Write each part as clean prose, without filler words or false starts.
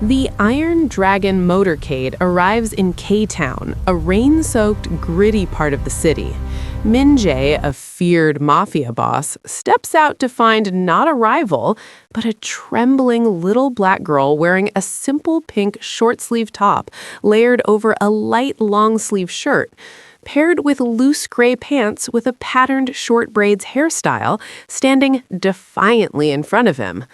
The Iron Dragon motorcade arrives in K-Town, a rain-soaked, gritty part of the city. Min-jae, a feared Mafia boss, steps out to find not a rival, but a trembling little black girl wearing a simple pink short-sleeve top layered over a light long-sleeve shirt, paired with loose gray pants with a patterned short braids hairstyle, standing defiantly in front of him.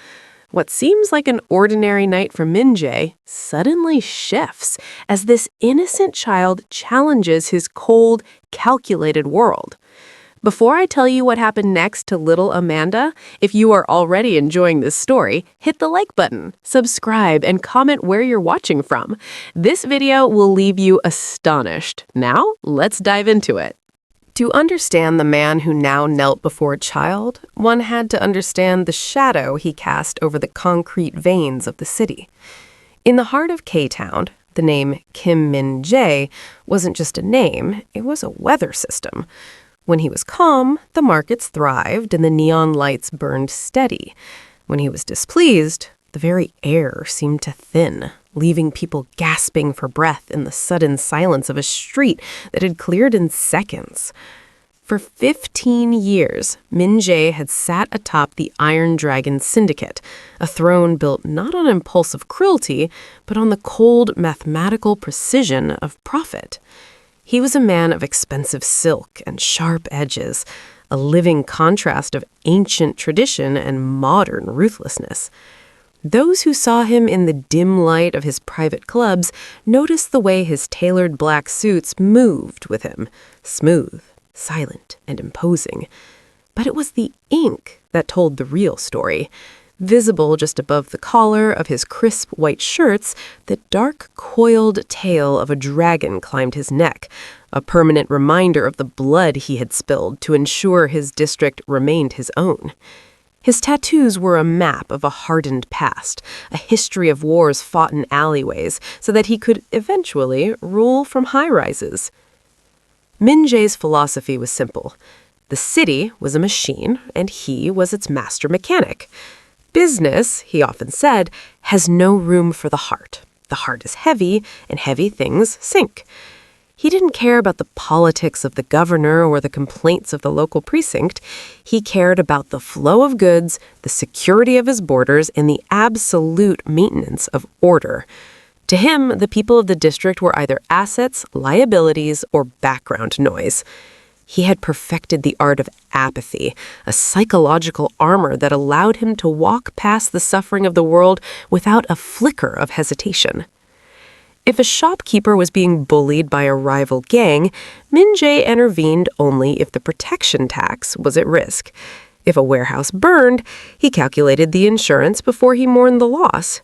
What seems like an ordinary night for Min-jae suddenly shifts as this innocent child challenges his cold, calculated world. Before I tell you what happened next to little Amanda, if you are already enjoying this story, hit the like button, subscribe, and comment where you're watching from. This video will leave you astonished. Now, let's dive into it. To understand the man who now knelt before a child, one had to understand the shadow he cast over the concrete veins of the city. In the heart of K-Town, the name Kim Min-jae wasn't just a name, it was a weather system. When he was calm, the markets thrived and the neon lights burned steady. When he was displeased, the very air seemed to thin, leaving people gasping for breath in the sudden silence of a street that had cleared in seconds. For 15 years, Min-jae had sat atop the Iron Dragon Syndicate, a throne built not on impulsive cruelty, but on the cold mathematical precision of profit. He was a man of expensive silk and sharp edges, a living contrast of ancient tradition and modern ruthlessness. Those who saw him in the dim light of his private clubs noticed the way his tailored black suits moved with him, smooth, silent, and imposing. But it was the ink that told the real story. Visible just above the collar of his crisp white shirts, the dark, coiled tail of a dragon climbed his neck, a permanent reminder of the blood he had spilled to ensure his district remained his own. His tattoos were a map of a hardened past, a history of wars fought in alleyways, so that he could eventually rule from high-rises. Min-jae's philosophy was simple. The city was a machine, and he was its master mechanic. Business, he often said, has no room for the heart. The heart is heavy, and heavy things sink. He didn't care about the politics of the governor or the complaints of the local precinct. He cared about the flow of goods, the security of his borders, and the absolute maintenance of order. To him, the people of the district were either assets, liabilities, or background noise. He had perfected the art of apathy, a psychological armor that allowed him to walk past the suffering of the world without a flicker of hesitation. If a shopkeeper was being bullied by a rival gang, Min-jae intervened only if the protection tax was at risk. If a warehouse burned, he calculated the insurance before he mourned the loss.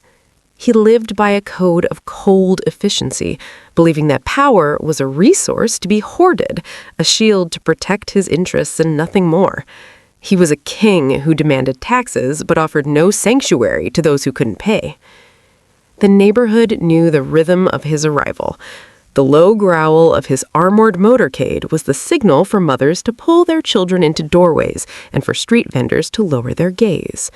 He lived by a code of cold efficiency, believing that power was a resource to be hoarded, a shield to protect his interests and nothing more. He was a king who demanded taxes but offered no sanctuary to those who couldn't pay. The neighborhood knew the rhythm of his arrival. The low growl of his armored motorcade was the signal for mothers to pull their children into doorways and for street vendors to lower their gaze.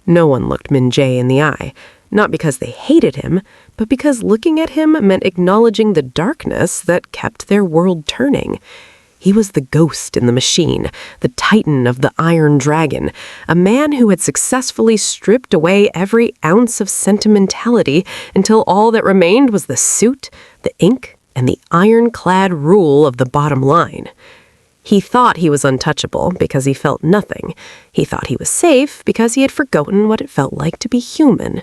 No one looked Min-jae in the eye, not because they hated him, but because looking at him meant acknowledging the darkness that kept their world turning. He was the ghost in the machine, the titan of the Iron Dragon, a man who had successfully stripped away every ounce of sentimentality until all that remained was the suit, the ink, and the ironclad rule of the bottom line. He thought he was untouchable because he felt nothing. He thought he was safe because he had forgotten what it felt like to be human.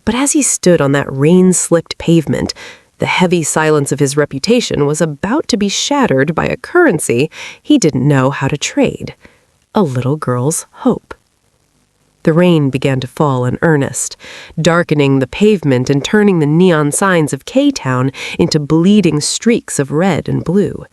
But as he stood on that rain-slicked pavement, the heavy silence of his reputation was about to be shattered by a currency he didn't know how to trade: a little girl's hope. The rain began to fall in earnest, darkening the pavement and turning the neon signs of K-Town into bleeding streaks of red and blue.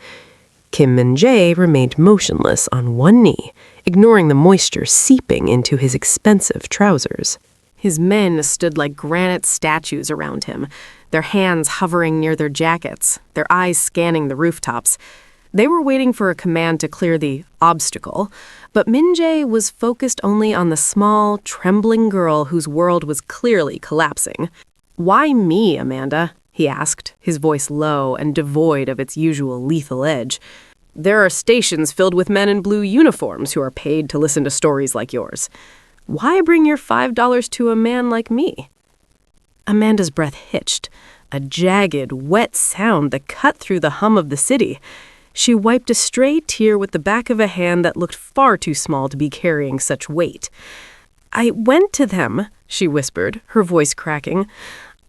Kim Min-jae remained motionless on one knee, ignoring the moisture seeping into his expensive trousers. His men stood like granite statues around him, their hands hovering near their jackets, their eyes scanning the rooftops. They were waiting for a command to clear the obstacle, but Min-jae was focused only on the small, trembling girl whose world was clearly collapsing. "Why me, Amanda?" he asked, his voice low and devoid of its usual lethal edge. "There are stations filled with men in blue uniforms who are paid to listen to stories like yours. Why bring your $5 to a man like me?" Amanda's breath hitched, a jagged, wet sound that cut through the hum of the city. She wiped a stray tear with the back of a hand that looked far too small to be carrying such weight. "I went to them," she whispered, her voice cracking.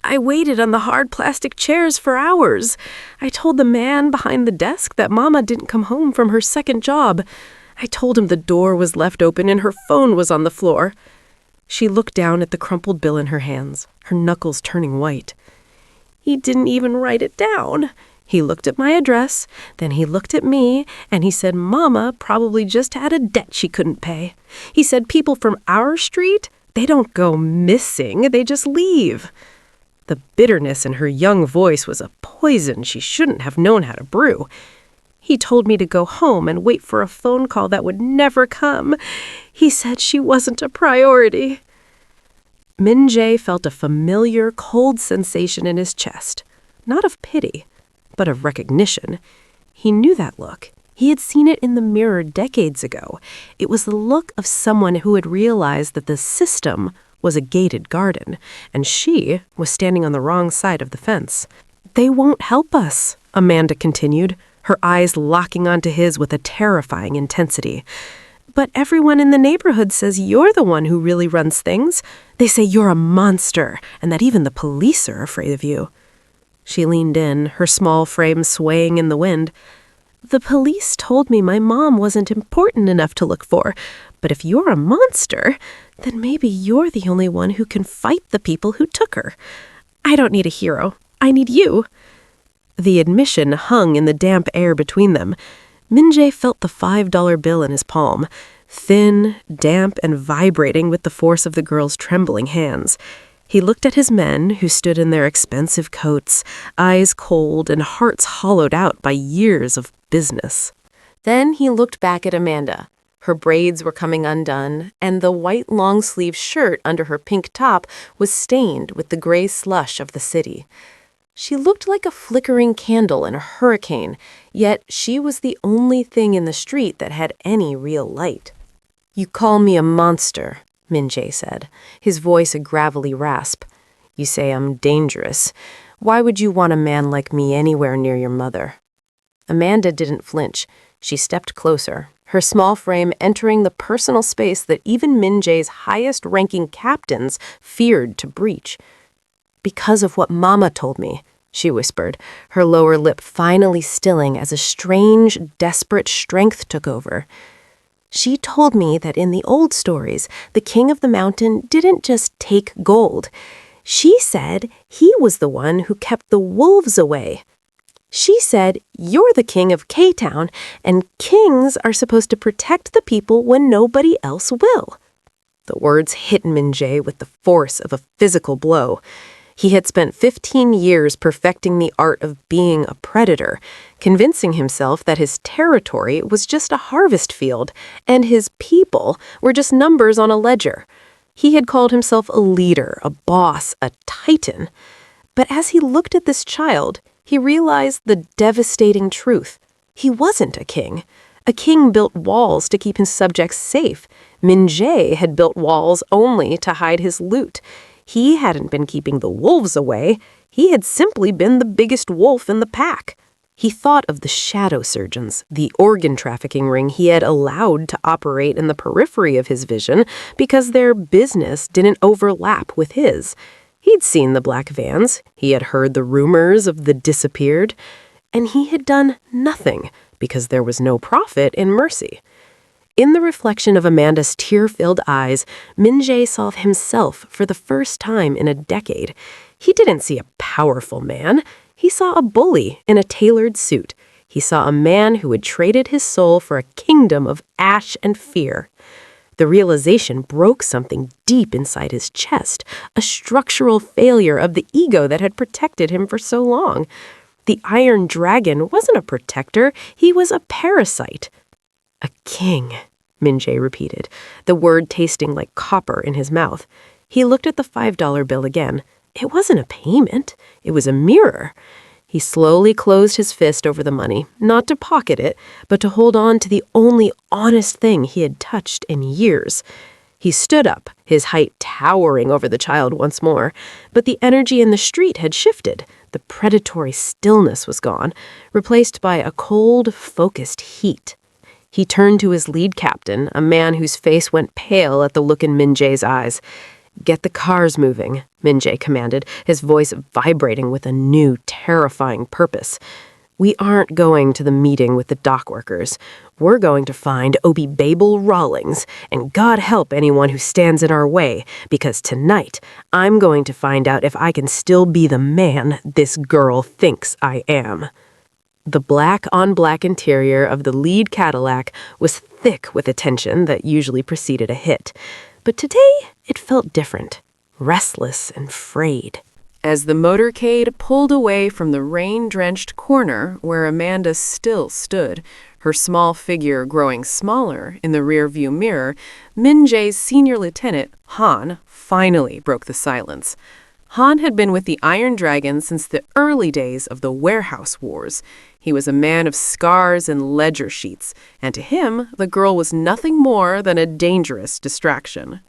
"I waited on the hard plastic chairs for hours. I told the man behind the desk that Mama didn't come home from her second job. I told him the door was left open and her phone was on the floor." She looked down at the crumpled bill in her hands, her knuckles turning white. "He didn't even write it down. He looked at my address, then he looked at me, and he said Mama probably just had a debt she couldn't pay. He said people from our street, they don't go missing, they just leave." The bitterness in her young voice was a poison she shouldn't have known how to brew. "He told me to go home and wait for a phone call that would never come. He said she wasn't a priority." Min-jae felt a familiar, cold sensation in his chest, not of pity, but of recognition. He knew that look. He had seen it in the mirror decades ago. It was the look of someone who had realized that the system was a gated garden, and she was standing on the wrong side of the fence. "They won't help us," Amanda continued, her eyes locking onto his with a terrifying intensity. "But everyone in the neighborhood says you're the one who really runs things. They say you're a monster, and that even the police are afraid of you." She leaned in, her small frame swaying in the wind. "The police told me my mom wasn't important enough to look for, but if you're a monster, then maybe you're the only one who can fight the people who took her. I don't need a hero. I need you." The admission hung in the damp air between them. Min-jae felt the $5 bill in his palm, thin, damp, and vibrating with the force of the girl's trembling hands. He looked at his men, who stood in their expensive coats, eyes cold and hearts hollowed out by years of business. Then he looked back at Amanda. Her braids were coming undone, and the white long-sleeve shirt under her pink top was stained with the gray slush of the city. She looked like a flickering candle in a hurricane, yet she was the only thing in the street that had any real light. "You call me a monster," Min-jae said, his voice a gravelly rasp. "You say I'm dangerous. Why would you want a man like me anywhere near your mother?" Amanda didn't flinch. She stepped closer, her small frame entering the personal space that even Min-jae's highest-ranking captains feared to breach. "Because of what Mama told me," she whispered, her lower lip finally stilling as a strange, desperate strength took over. "She told me that in the old stories, the king of the mountain didn't just take gold. She said he was the one who kept the wolves away. She said, you're the king of K-Town, and kings are supposed to protect the people when nobody else will." The words hit Min-jae with the force of a physical blow. He had spent 15 years perfecting the art of being a predator, convincing himself that his territory was just a harvest field, and his people were just numbers on a ledger. He had called himself a leader, a boss, a titan. But as he looked at this child, he realized the devastating truth. He wasn't a king. A king built walls to keep his subjects safe. Min-jae had built walls only to hide his loot. He hadn't been keeping the wolves away. He had simply been the biggest wolf in the pack. He thought of the shadow surgeons, the organ trafficking ring he had allowed to operate in the periphery of his vision because their business didn't overlap with his. He'd seen the black vans, he had heard the rumors of the disappeared, and he had done nothing because there was no profit in mercy. In the reflection of Amanda's tear-filled eyes, Min-jae saw himself for the first time in a decade. He didn't see a powerful man. He saw a bully in a tailored suit. He saw a man who had traded his soul for a kingdom of ash and fear. The realization broke something deep inside his chest, a structural failure of the ego that had protected him for so long. The Iron Dragon wasn't a protector, he was a parasite. "A king," Min-jae repeated, the word tasting like copper in his mouth. He looked at the $5 bill again. It wasn't a payment. It was a mirror. He slowly closed his fist over the money, not to pocket it, but to hold on to the only honest thing he had touched in years. He stood up, his height towering over the child once more, but the energy in the street had shifted. The predatory stillness was gone, replaced by a cold, focused heat. He turned to his lead captain, a man whose face went pale at the look in Min-jae's eyes. "Get the cars moving," Min-jae commanded, his voice vibrating with a new, terrifying purpose. "We aren't going to the meeting with the dock workers. We're going to find Obi Babel Rawlings, and God help anyone who stands in our way, because tonight I'm going to find out if I can still be the man this girl thinks I am." The black-on-black interior of the lead Cadillac was thick with a tension that usually preceded a hit. But today, it felt different, restless and frayed. As the motorcade pulled away from the rain-drenched corner where Amanda still stood, her small figure growing smaller in the rearview mirror, Min-jae's senior lieutenant, Han, finally broke the silence. Han had been with the Iron Dragon since the early days of the Warehouse Wars. He was a man of scars and ledger sheets, and to him, the girl was nothing more than a dangerous distraction.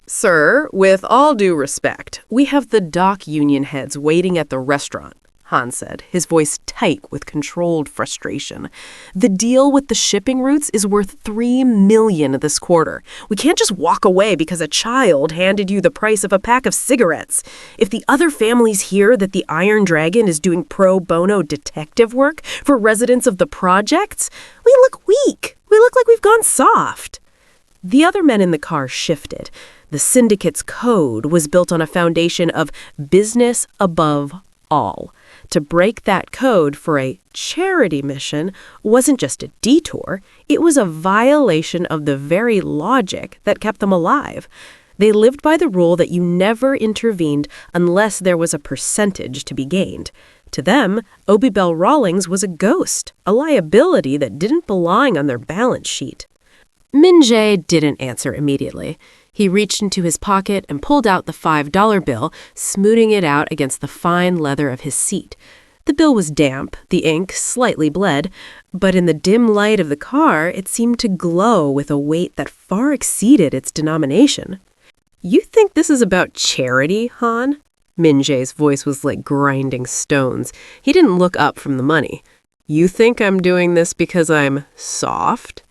"Sir, with all due respect, we have the dock union heads waiting at the restaurant," Han said, his voice tight with controlled frustration. "The deal with the shipping routes is worth $3 million this quarter. We can't just walk away because a child handed you the price of a pack of cigarettes. If the other families hear that the Iron Dragon is doing pro bono detective work for residents of the projects, we look weak. We look like we've gone soft." The other men in the car shifted. The syndicate's code was built on a foundation of business above all. To break that code for a charity mission wasn't just a detour, it was a violation of the very logic that kept them alive. They lived by the rule that you never intervened unless there was a percentage to be gained. To them, Obi Bell Rawlings was a ghost, a liability that didn't belong on their balance sheet. Min-jae didn't answer immediately. He reached into his pocket and pulled out the $5 bill, smoothing it out against the fine leather of his seat. The bill was damp, the ink slightly bled, but in the dim light of the car, it seemed to glow with a weight that far exceeded its denomination. "You think this is about charity, Han?" Min-jae's voice was like grinding stones. He didn't look up from the money. "You think I'm doing this because I'm soft?"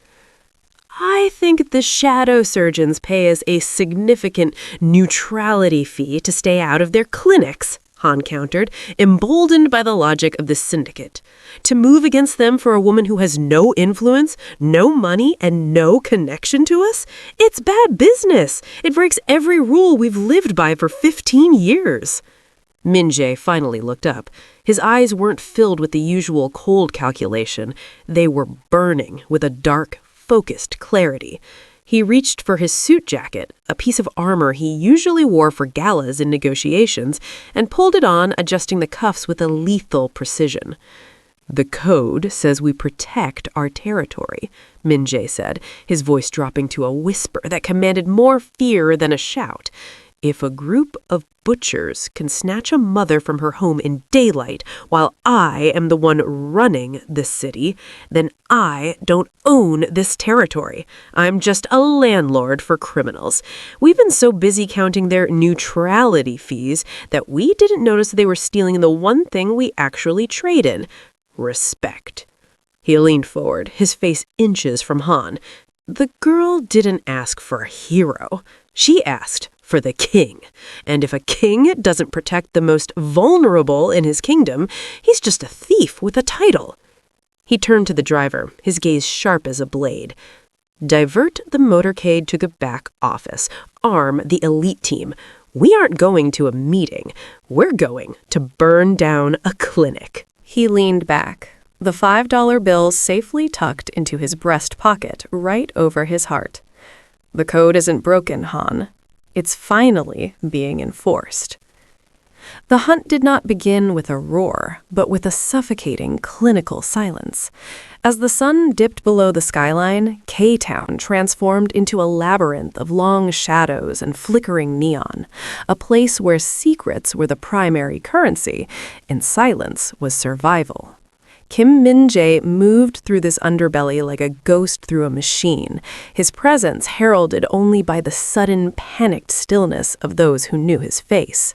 "I think the shadow surgeons pay us a significant neutrality fee to stay out of their clinics," Han countered, emboldened by the logic of the syndicate. "To move against them for a woman who has no influence, no money, and no connection to us? It's bad business. It breaks every rule we've lived by for 15 years. Min-jae finally looked up. His eyes weren't filled with the usual cold calculation. They were burning with a dark, focused clarity. He reached for his suit jacket, a piece of armor he usually wore for galas in negotiations, and pulled it on, adjusting the cuffs with a lethal precision. "The code says we protect our territory," Min-jae said, his voice dropping to a whisper that commanded more fear than a shout. "If a group of butchers can snatch a mother from her home in daylight while I am the one running this city, then I don't own this territory. I'm just a landlord for criminals. We've been so busy counting their neutrality fees that we didn't notice they were stealing the one thing we actually trade in: respect." He leaned forward, his face inches from Han. The girl didn't ask for a hero. She asked for the king. And if a king doesn't protect the most vulnerable in his kingdom, he's just a thief with a title. He turned to the driver, his gaze sharp as a blade. "Divert the motorcade to the back office. Arm the elite team. We aren't going to a meeting. We're going to burn down a clinic." He leaned back, the $5 bill safely tucked into his breast pocket right over his heart. "The code isn't broken, Han. It's finally being enforced." The hunt did not begin with a roar, but with a suffocating, clinical silence. As the sun dipped below the skyline, K-Town transformed into a labyrinth of long shadows and flickering neon, a place where secrets were the primary currency and silence was survival. Kim Min-jae moved through this underbelly like a ghost through a machine, his presence heralded only by the sudden, panicked stillness of those who knew his face.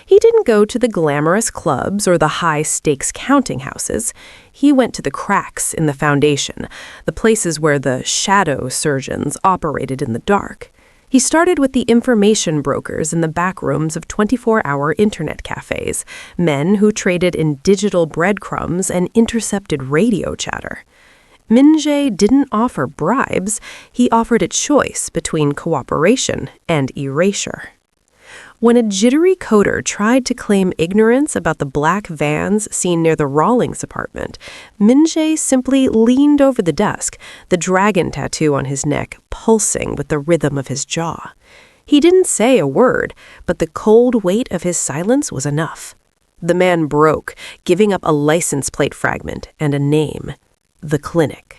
He didn't go to the glamorous clubs or the high-stakes counting houses. He went to the cracks in the foundation, the places where the shadow surgeons operated in the dark. He started with the information brokers in the back rooms of 24-hour internet cafes, men who traded in digital breadcrumbs and intercepted radio chatter. Min-jae didn't offer bribes, he offered a choice between cooperation and erasure. When a jittery coder tried to claim ignorance about the black vans seen near the Rawlings apartment, Min-jae simply leaned over the desk, the dragon tattoo on his neck pulsing with the rhythm of his jaw. He didn't say a word, but the cold weight of his silence was enough. The man broke, giving up a license plate fragment and a name: the Clinic.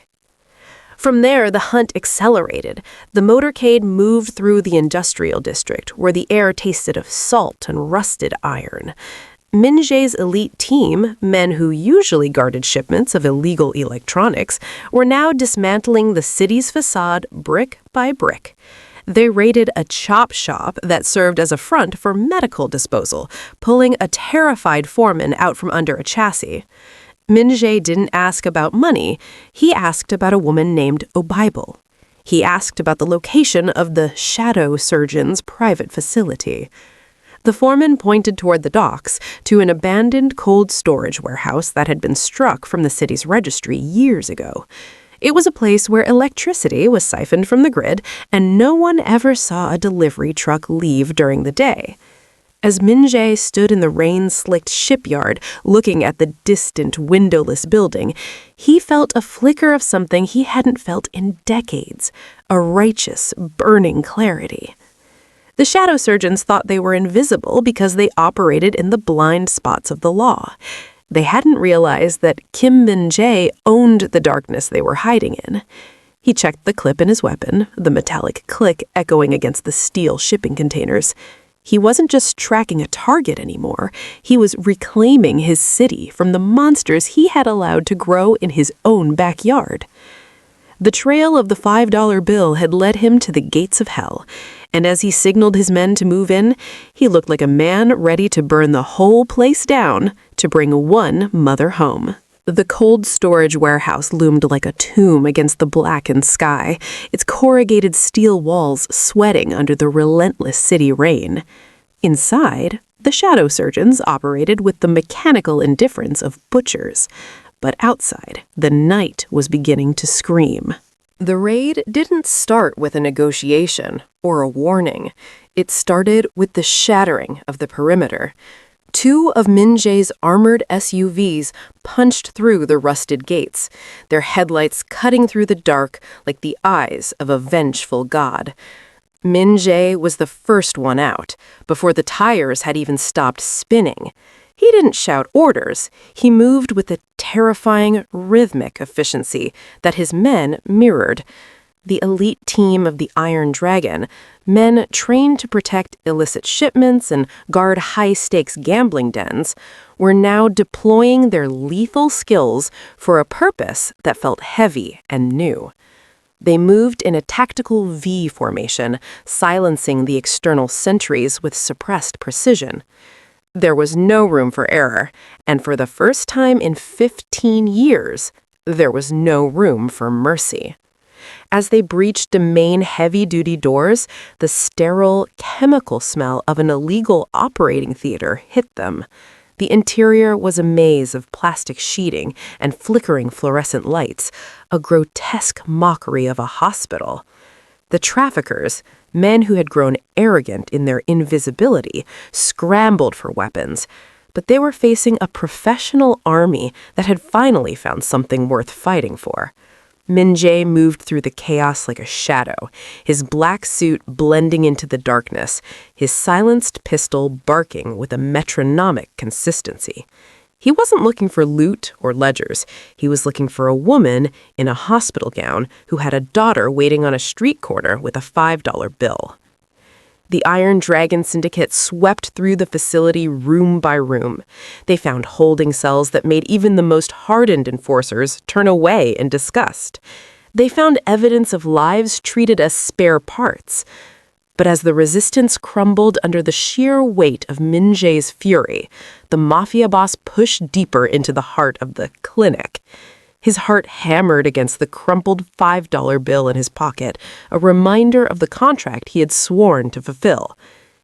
From there, the hunt accelerated. The motorcade moved through the industrial district, where the air tasted of salt and rusted iron. Min-jae's elite team, men who usually guarded shipments of illegal electronics, were now dismantling the city's facade brick by brick. They raided a chop shop that served as a front for medical disposal, pulling a terrified foreman out from under a chassis. Min-jae didn't ask about money, he asked about a woman named Obible. He asked about the location of the shadow surgeon's private facility. The foreman pointed toward the docks to an abandoned cold storage warehouse that had been struck from the city's registry years ago. It was a place where electricity was siphoned from the grid and no one ever saw a delivery truck leave during the day. As Min-jae stood in the rain-slicked shipyard looking at the distant windowless building, he felt a flicker of something he hadn't felt in decades, a righteous, burning clarity. The shadow surgeons thought they were invisible because they operated in the blind spots of the law. They hadn't realized that Kim Min-jae owned the darkness they were hiding in. He checked the clip in his weapon, the metallic click echoing against the steel shipping containers. He wasn't just tracking a target anymore, he was reclaiming his city from the monsters he had allowed to grow in his own backyard. The trail of the $5 bill had led him to the gates of hell, and as he signaled his men to move in, he looked like a man ready to burn the whole place down to bring one mother home. The cold storage warehouse loomed like a tomb against the blackened sky, its corrugated steel walls sweating under the relentless city rain. Inside, the shadow surgeons operated with the mechanical indifference of butchers. But outside, the night was beginning to scream. The raid didn't start with a negotiation or a warning. It started with the shattering of the perimeter. 2 of Min-jae's armored SUVs punched through the rusted gates, their headlights cutting through the dark like the eyes of a vengeful god. Min-jae was the first one out, before the tires had even stopped spinning. He didn't shout orders, he moved with a terrifying, rhythmic efficiency that his men mirrored. The elite team of the Iron Dragon, men trained to protect illicit shipments and guard high-stakes gambling dens, were now deploying their lethal skills for a purpose that felt heavy and new. They moved in a tactical V formation, silencing the external sentries with suppressed precision. There was no room for error, and for the first time in 15 years, there was no room for mercy. As they breached the main heavy-duty doors, the sterile, chemical smell of an illegal operating theater hit them. The interior was a maze of plastic sheeting and flickering fluorescent lights, a grotesque mockery of a hospital. The traffickers, men who had grown arrogant in their invisibility, scrambled for weapons, but they were facing a professional army that had finally found something worth fighting for. Min-jae moved through the chaos like a shadow, his black suit blending into the darkness, his silenced pistol barking with a metronomic consistency. He wasn't looking for loot or ledgers. He was looking for a woman in a hospital gown who had a daughter waiting on a street corner with a $5 bill. The Iron Dragon Syndicate swept through the facility room by room. They found holding cells that made even the most hardened enforcers turn away in disgust. They found evidence of lives treated as spare parts. But as the resistance crumbled under the sheer weight of Min-jae's fury, the Mafia boss pushed deeper into the heart of the clinic. His heart hammered against the crumpled $5 bill in his pocket, a reminder of the contract he had sworn to fulfill.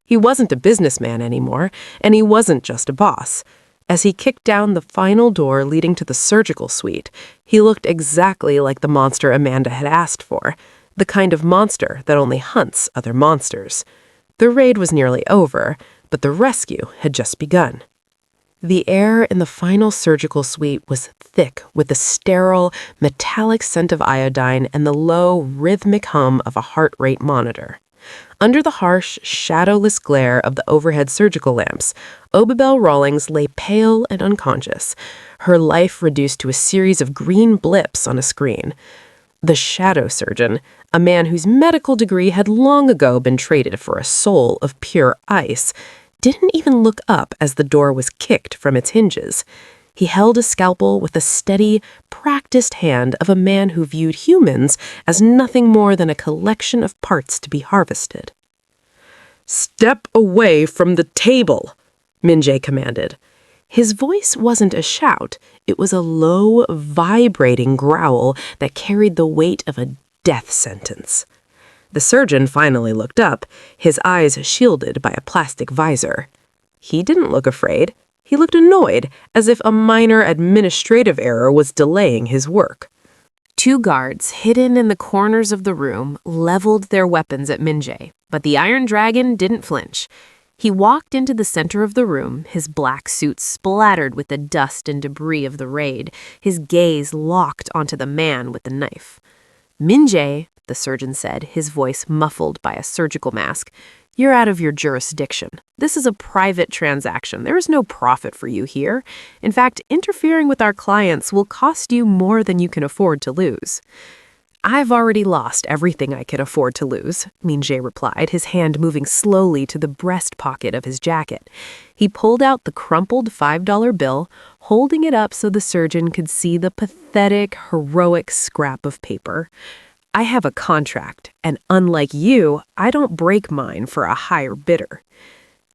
He wasn't a businessman anymore, and he wasn't just a boss. As he kicked down the final door leading to the surgical suite, he looked exactly like the monster Amanda had asked for, the kind of monster that only hunts other monsters. The raid was nearly over, but the rescue had just begun. The air in the final surgical suite was thick with the sterile, metallic scent of iodine and the low, rhythmic hum of a heart rate monitor. Under the harsh, shadowless glare of the overhead surgical lamps, Obabel Rawlings lay pale and unconscious, her life reduced to a series of green blips on a screen. The shadow surgeon, a man whose medical degree had long ago been traded for a soul of pure ice, didn't even look up as the door was kicked from its hinges. He held a scalpel with the steady, practiced hand of a man who viewed humans as nothing more than a collection of parts to be harvested. "Step away from the table," Min-jae commanded. His voice wasn't a shout, it was a low, vibrating growl that carried the weight of a death sentence. The surgeon finally looked up, his eyes shielded by a plastic visor. He didn't look afraid. He looked annoyed, as if a minor administrative error was delaying his work. Two guards, hidden in the corners of the room, leveled their weapons at Min-jae, but the Iron Dragon didn't flinch. He walked into the center of the room, his black suit splattered with the dust and debris of the raid, his gaze locked onto the man with the knife. "Min-jae," the surgeon said, his voice muffled by a surgical mask, "you're out of your jurisdiction. This is a private transaction. There is no profit for you here. In fact, interfering with our clients will cost you more than you can afford to lose." "I've already lost everything I can afford to lose," Min-jae replied, his hand moving slowly to the breast pocket of his jacket. He pulled out the crumpled $5 bill, holding it up so the surgeon could see the pathetic, heroic scrap of paper. "I have a contract, and unlike you, I don't break mine for a higher bidder."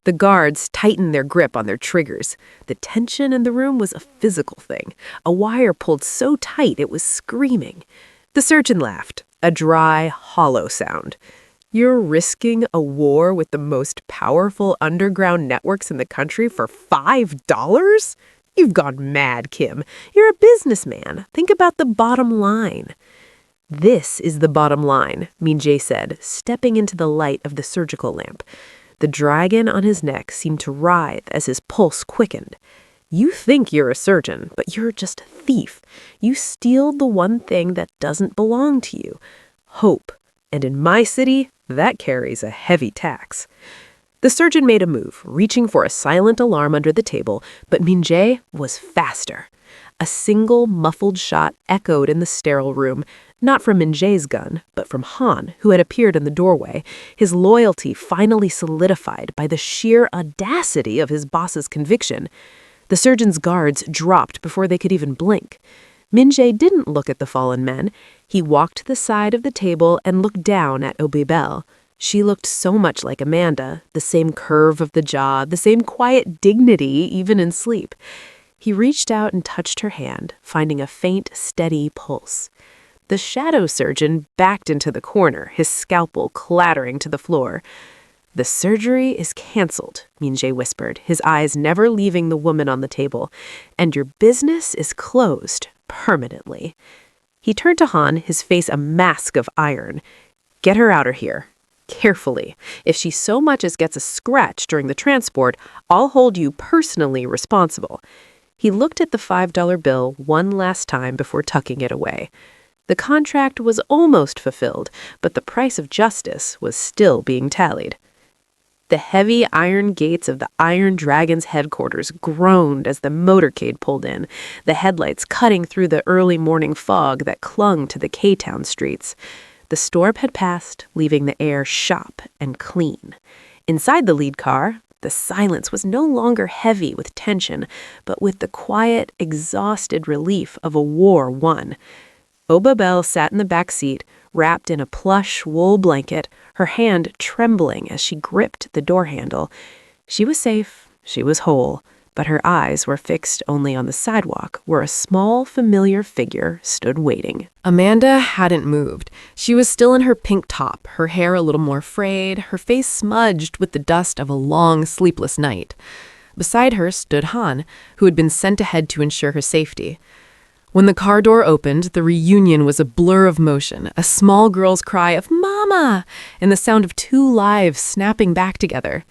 The guards tightened their grip on their triggers. The tension in the room was a physical thing. A wire pulled so tight it was screaming. The surgeon laughed, a dry, hollow sound. "You're risking a war with the most powerful underground networks in the country for $5? You've gone mad, Kim. You're a businessman. Think about the bottom line." "This is the bottom line," Min-jae said, stepping into the light of the surgical lamp. The dragon on his neck seemed to writhe as his pulse quickened. "You think you're a surgeon, but you're just a thief. You steal the one thing that doesn't belong to you, hope. And in my city, that carries a heavy tax." The surgeon made a move, reaching for a silent alarm under the table, but Min-jae was faster. A single muffled shot echoed in the sterile room, not from Min-jae's gun, but from Han, who had appeared in the doorway, his loyalty finally solidified by the sheer audacity of his boss's conviction. The surgeon's guards dropped before they could even blink. Min-jae didn't look at the fallen men. He walked to the side of the table and looked down at Obabel. She looked so much like Amanda, the same curve of the jaw, the same quiet dignity even in sleep. He reached out and touched her hand, finding a faint, steady pulse. The shadow surgeon backed into the corner, his scalpel clattering to the floor. "The surgery is canceled," Min-jae whispered, his eyes never leaving the woman on the table. "And your business is closed permanently." He turned to Han, his face a mask of iron. "Get her out of here. Carefully. If she so much as gets a scratch during the transport, I'll hold you personally responsible." He looked at the $5 bill one last time before tucking it away. The contract was almost fulfilled, but the price of justice was still being tallied. The heavy iron gates of the Iron Dragon's headquarters groaned as the motorcade pulled in, the headlights cutting through the early morning fog that clung to the K-Town streets. The storm had passed, leaving the air sharp and clean. Inside the lead car, the silence was no longer heavy with tension, but with the quiet, exhausted relief of a war won. Oba Bell sat in the back seat, wrapped in a plush wool blanket, her hand trembling as she gripped the door handle. She was safe, she was whole, but her eyes were fixed only on the sidewalk where a small, familiar figure stood waiting. Amanda hadn't moved. She was still in her pink top, her hair a little more frayed, her face smudged with the dust of a long, sleepless night. Beside her stood Han, who had been sent ahead to ensure her safety. When the car door opened, the reunion was a blur of motion, a small girl's cry of "Mama!" and the sound of two lives snapping back together.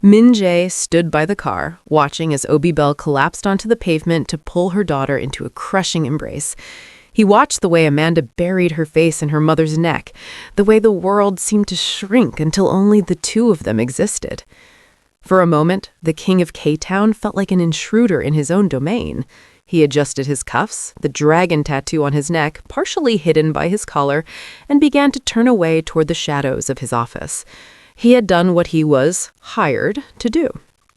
Min Jae stood by the car, watching as Obi Bell collapsed onto the pavement to pull her daughter into a crushing embrace. He watched the way Amanda buried her face in her mother's neck, the way the world seemed to shrink until only the two of them existed. For a moment, the king of K-Town felt like an intruder in his own domain. He adjusted his cuffs, the dragon tattoo on his neck partially hidden by his collar, and began to turn away toward the shadows of his office. He had done what he was hired to do.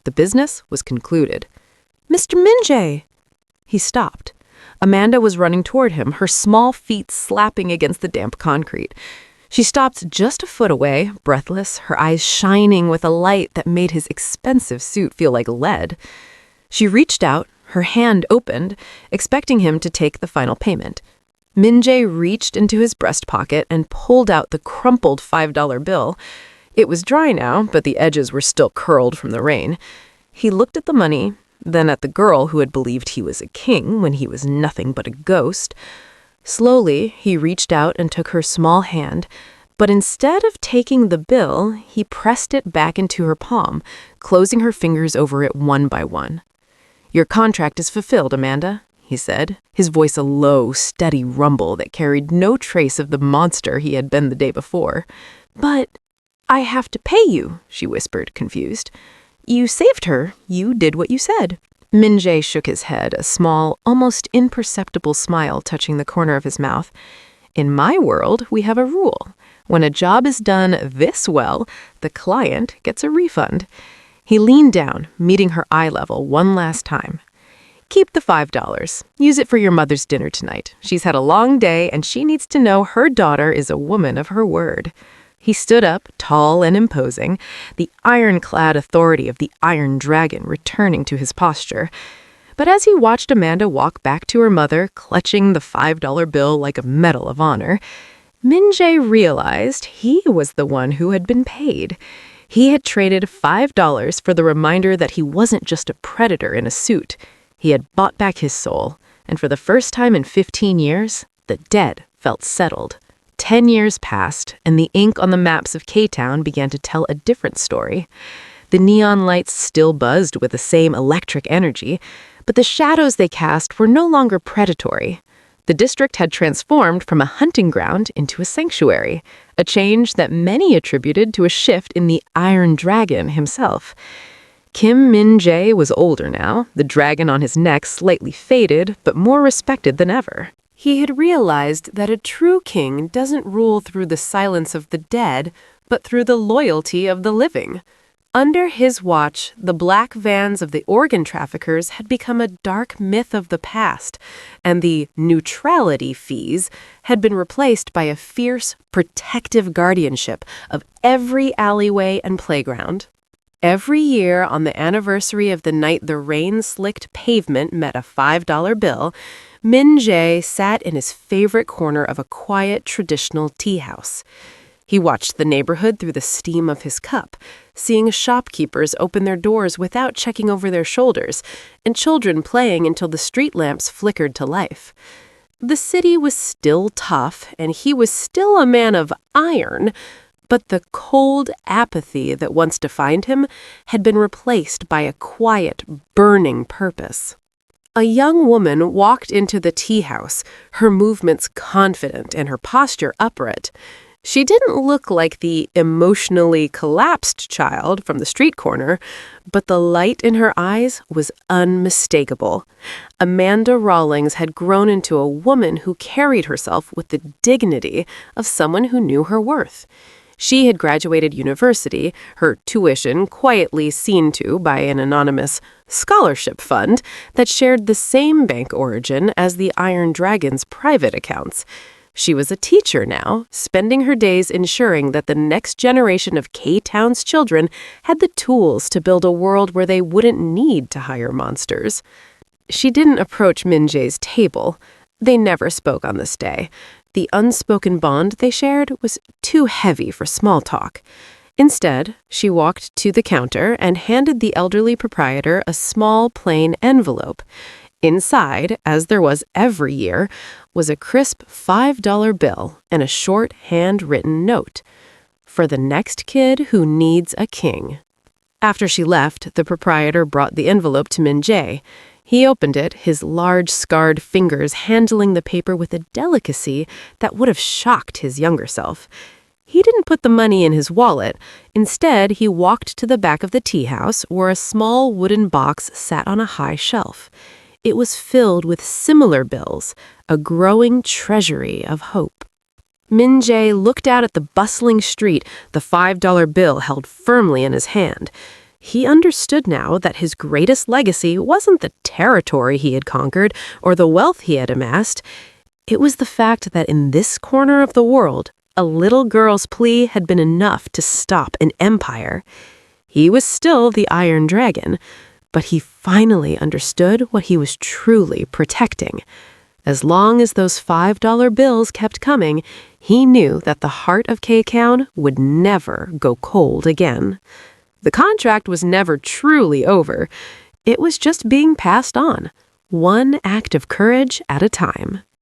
The business was concluded. "Mr. Min Jae!" He stopped. Amanda was running toward him, her small feet slapping against the damp concrete. She stopped just a foot away, breathless, her eyes shining with a light that made his expensive suit feel like lead. She reached out, her hand opened, expecting him to take the final payment. Min Jae reached into his breast pocket and pulled out the crumpled $5 bill. It was dry now, but the edges were still curled from the rain. He looked at the money, then at the girl who had believed he was a king when he was nothing but a ghost. Slowly, he reached out and took her small hand, but instead of taking the bill, he pressed it back into her palm, closing her fingers over it one by one. "Your contract is fulfilled, Amanda," he said, his voice a low, steady rumble that carried no trace of the monster he had been the day before. "But I have to pay you," she whispered, confused. "You saved her. You did what you said." Min Jae shook his head, a small, almost imperceptible smile touching the corner of his mouth. "In my world, we have a rule. When a job is done this well, the client gets a refund." He leaned down, meeting her eye level one last time. "Keep the $5. Use it for your mother's dinner tonight. She's had a long day, and she needs to know her daughter is a woman of her word." He stood up, tall and imposing, the ironclad authority of the Iron Dragon returning to his posture. But as he watched Amanda walk back to her mother, clutching the $5 bill like a medal of honor, Min Jae realized he was the one who had been paid. He had traded $5 for the reminder that he wasn't just a predator in a suit. He had bought back his soul, and for the first time in 15 years, the dead felt settled. 10 years passed, and the ink on the maps of K-Town began to tell a different story. The neon lights still buzzed with the same electric energy, but the shadows they cast were no longer predatory. The district had transformed from a hunting ground into a sanctuary, a change that many attributed to a shift in the Iron Dragon himself. Kim Min Jae was older now, the dragon on his neck slightly faded, but more respected than ever. He had realized that a true king doesn't rule through the silence of the dead, but through the loyalty of the living. Under his watch, the black vans of the organ traffickers had become a dark myth of the past, and the neutrality fees had been replaced by a fierce, protective guardianship of every alleyway and playground. Every year, on the anniversary of the night the rain-slicked pavement met a $5 bill, Min Jae sat in his favorite corner of a quiet, traditional tea house. He watched the neighborhood through the steam of his cup, seeing shopkeepers open their doors without checking over their shoulders, and children playing until the street lamps flickered to life. The city was still tough, and he was still a man of iron, but the cold apathy that once defined him had been replaced by a quiet, burning purpose. A young woman walked into the tea house, her movements confident and her posture upright. She didn't look like the emotionally collapsed child from the street corner, but the light in her eyes was unmistakable. Amanda Rawlings had grown into a woman who carried herself with the dignity of someone who knew her worth. She had graduated university, her tuition quietly seen to by an anonymous scholarship fund that shared the same bank origin as the Iron Dragon's private accounts. She was a teacher now, spending her days ensuring that the next generation of K-Town's children had the tools to build a world where they wouldn't need to hire monsters. She didn't approach Min-jae's table. They never spoke on this day. The unspoken bond they shared was too heavy for small talk. Instead, she walked to the counter and handed the elderly proprietor a small, plain envelope. Inside, as there was every year, was a crisp $5 bill and a short handwritten note. For the next kid who needs a king. After she left, the proprietor brought the envelope to Min-jae. He opened it, his large, scarred fingers handling the paper with a delicacy that would have shocked his younger self. He didn't put the money in his wallet. Instead, he walked to the back of the tea house where a small wooden box sat on a high shelf. It was filled with similar bills, a growing treasury of hope. Min-jae looked out at the bustling street, the $5 bill held firmly in his hand. He understood now that his greatest legacy wasn't the territory he had conquered or the wealth he had amassed. It was the fact that in this corner of the world, a little girl's plea had been enough to stop an empire. He was still the Iron Dragon, but he finally understood what he was truly protecting. As long as those $5 bills kept coming, he knew that the heart of K-Town would never go cold again. The contract was never truly over. It was just being passed on, one act of courage at a time.